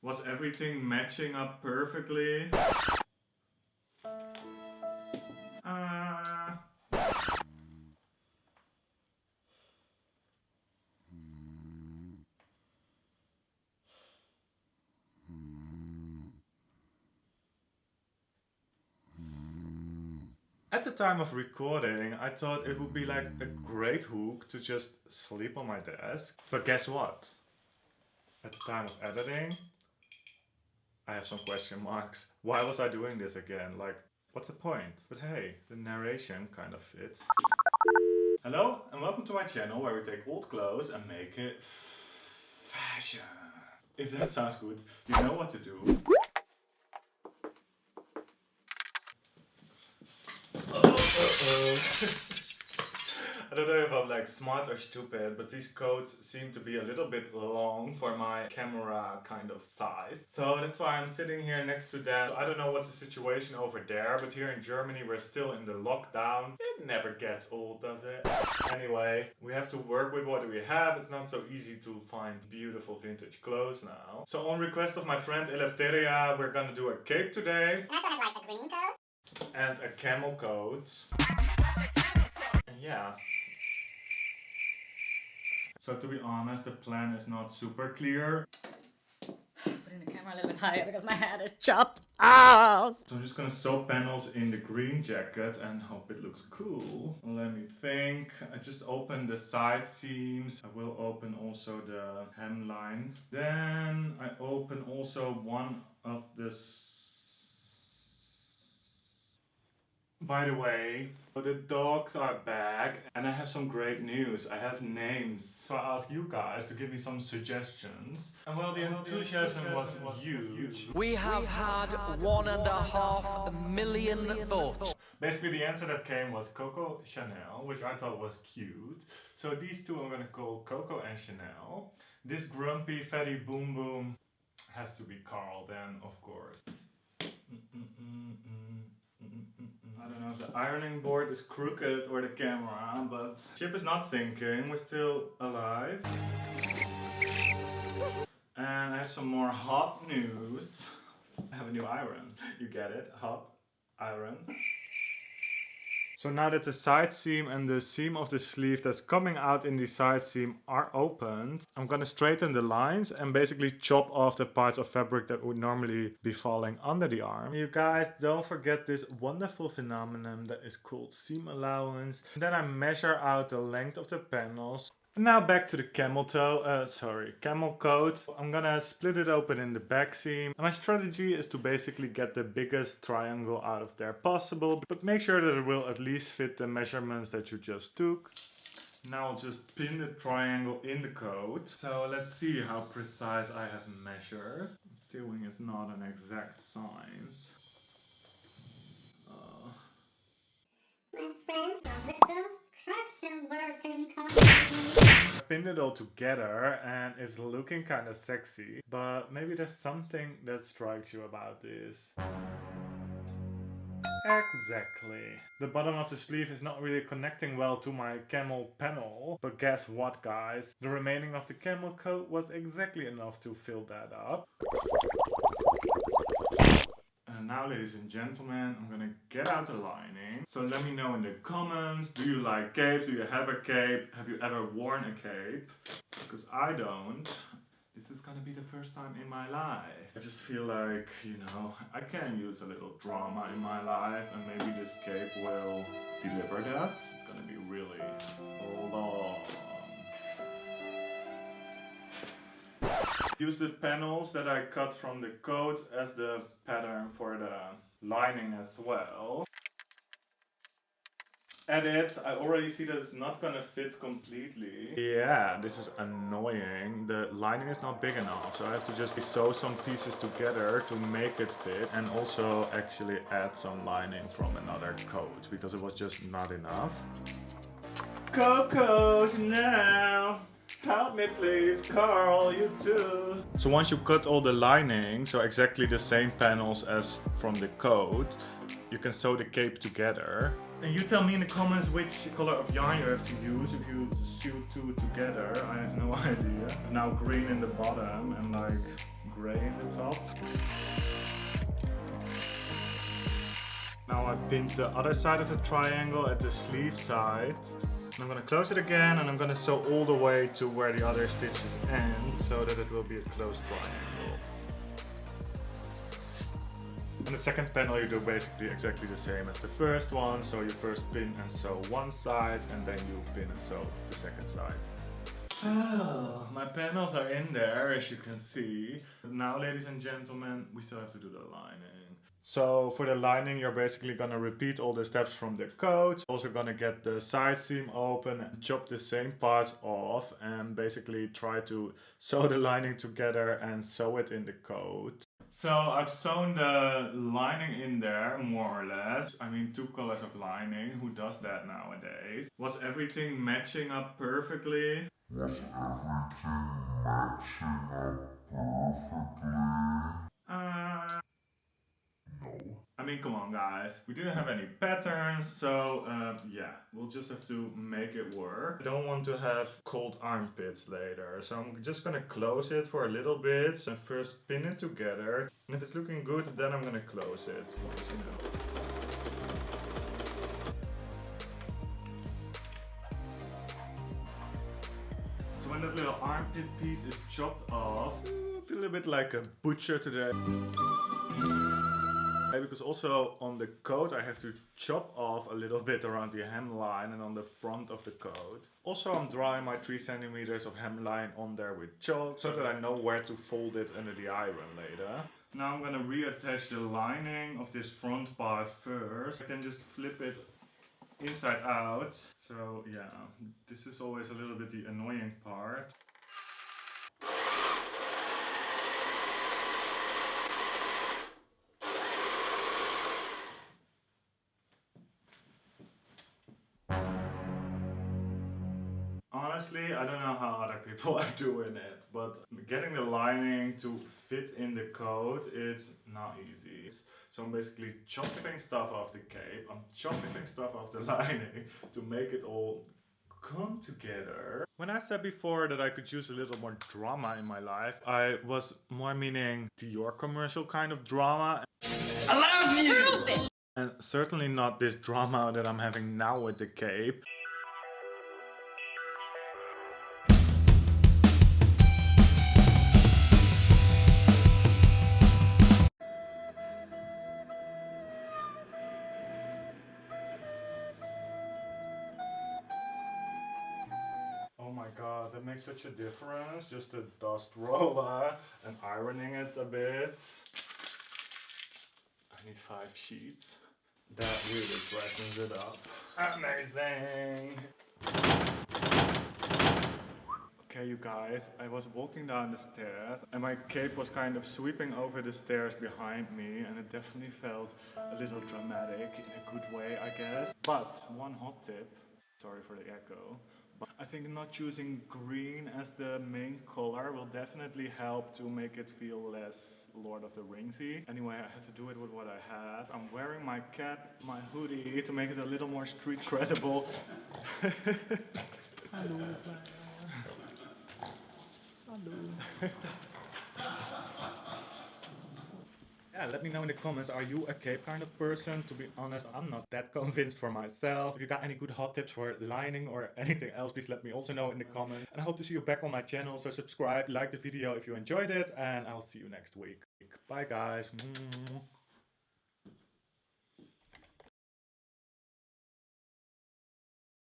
Was everything matching up perfectly? At the time of recording, I thought it would be like a great hook to just sleep on my desk. But guess what? At the time of editing, I have some question marks. Why was I doing this again? Like, what's the point? But hey, the narration kind of fits. Hello and welcome to my channel where we take old clothes and make it fashion. If that sounds good, you know what to do. I don't know if I'm like smart or stupid, but these coats seem to be a little bit long for my camera kind of size. So that's why I'm sitting here next to them. I don't know what's the situation over there, but here in Germany we're still in the lockdown. It never gets old, does it? Anyway, we have to work with what we have. It's not so easy to find beautiful vintage clothes now. So on request of my friend Eleftheria, we're gonna do a cape today. I also have like a green coat. And a camel coat. And yeah. So to be honest, the plan is not super clear. Putting the camera a little bit higher because my head is chopped off. So I'm just gonna sew panels in the green jacket and hope it looks cool. Let me think. I just opened the side seams. I will open also the hemline. Then I open also one of the... By the way, the dogs are back and I have some great news. I have names. So I asked you guys to give me some suggestions. And well, the enthusiasm was huge. We have had 1.5 million votes. Basically the answer that came was Coco Chanel, which I thought was cute. So these two I'm gonna call Coco and Chanel. This grumpy fatty boom boom has to be Carl then, of course. I don't know if the ironing board is crooked or the camera, but ship is not sinking, we're still alive. And I have some more hot news. I have a new iron. You get it? Hot iron. So now that the side seam and the seam of the sleeve that's coming out in the side seam are opened, I'm gonna straighten the lines and basically chop off the parts of fabric that would normally be falling under the arm. You guys, don't forget this wonderful phenomenon that is called seam allowance. And then I measure out the length of the panels. Now back to the camel coat. I'm gonna split it open in the back seam. My strategy is to basically get the biggest triangle out of there possible, but make sure that it will at least fit the measurements that you just took. Now I'll just pin the triangle in the coat. So let's see how precise I have measured. Sewing is not an exact science. My friends love it, those traction working. I pinned it all together and it's looking kind of sexy, but maybe there's something that strikes you about this. Exactly. The bottom of the sleeve is not really connecting well to my camel panel, but guess what, guys? The remaining of the camel coat was exactly enough to fill that up. And now, ladies and gentlemen, I'm gonna get out the lining. So let me know in the comments, do you like capes? Do you have a cape? Have you ever worn a cape? Because I don't. This is gonna be the first time in my life. I just feel like, you know, I can use a little drama in my life and maybe this cape will deliver that. It's gonna be really long. Use the panels that I cut from the coat as the pattern for the lining as well. Edit, I already see that it's not gonna fit completely. Yeah, this is annoying. The lining is not big enough, so I have to just sew some pieces together to make it fit and also actually add some lining from another coat because it was just not enough. Coco Chanel! Help me please, Carl, you too. So once you cut all the lining, so exactly the same panels as from the coat, you can sew the cape together. And you tell me in the comments which color of yarn you have to use if you sew two together. I have no idea. Now green in the bottom and like gray in the top. Now I pinned the other side of the triangle at the sleeve side. And I'm gonna close it again, and I'm gonna sew all the way to where the other stitches end, so that it will be a closed triangle. And the second panel you do basically exactly the same as the first one. So you first pin and sew one side, and then you pin and sew the second side. Oh, my panels are in there, as you can see. Now, ladies and gentlemen, we still have to do the lining. So for the lining, you're basically gonna repeat all the steps from the coat. Also gonna get the side seam open and chop the same parts off, and basically try to sew the lining together and sew it in the coat. So I've sewn the lining in there, more or less. I mean, 2 colors of lining. Who does that nowadays? Was everything matching up perfectly? Was everything matching up perfectly? No. I mean, come on guys, we didn't have any patterns, so yeah, we'll just have to make it work. I don't want to have cold armpits later, so I'm just gonna close it for a little bit and first pin it together. And if it's looking good, then I'm gonna close it, because, you know. So when that little armpit piece is chopped off, I feel a bit like a butcher today. Because also on the coat I have to chop off a little bit around the hemline and on the front of the coat. Also I'm drying my 3 centimeters of hemline on there with chalk, so that I know where to fold it under the iron later. Now I'm gonna reattach the lining of this front part first. I can just flip it inside out. So yeah, this is always a little bit the annoying part. Honestly, I don't know how other people are doing it, but getting the lining to fit in the coat, it's not easy. So I'm basically chopping stuff off the cape, I'm chopping stuff off the lining to make it all come together. When I said before that I could use a little more drama in my life, I was more meaning Dior commercial kind of drama. I love you! And certainly not this drama that I'm having now with the cape. Oh my god, that makes such a difference. Just a dust roller and ironing it a bit. I need 5 sheets. That really brightens it up. Amazing! Okay, you guys, I was walking down the stairs and my cape was kind of sweeping over the stairs behind me, and it definitely felt a little dramatic in a good way, I guess. But one hot tip, sorry for the echo, but I think not choosing green as the main color will definitely help to make it feel less Lord of the Ringsy. Anyway, I had to do it with what I have. I'm wearing my cap, my hoodie, to make it a little more street credible. Hallo. Yeah, let me know in the comments, are you a cape kind of person? To be honest, I'm not that convinced for myself. If you got any good hot tips for lining or anything else, please let me also know in the comments. And I hope to see you back on my channel, so subscribe, like the video if you enjoyed it, and I'll see you next week. Bye guys.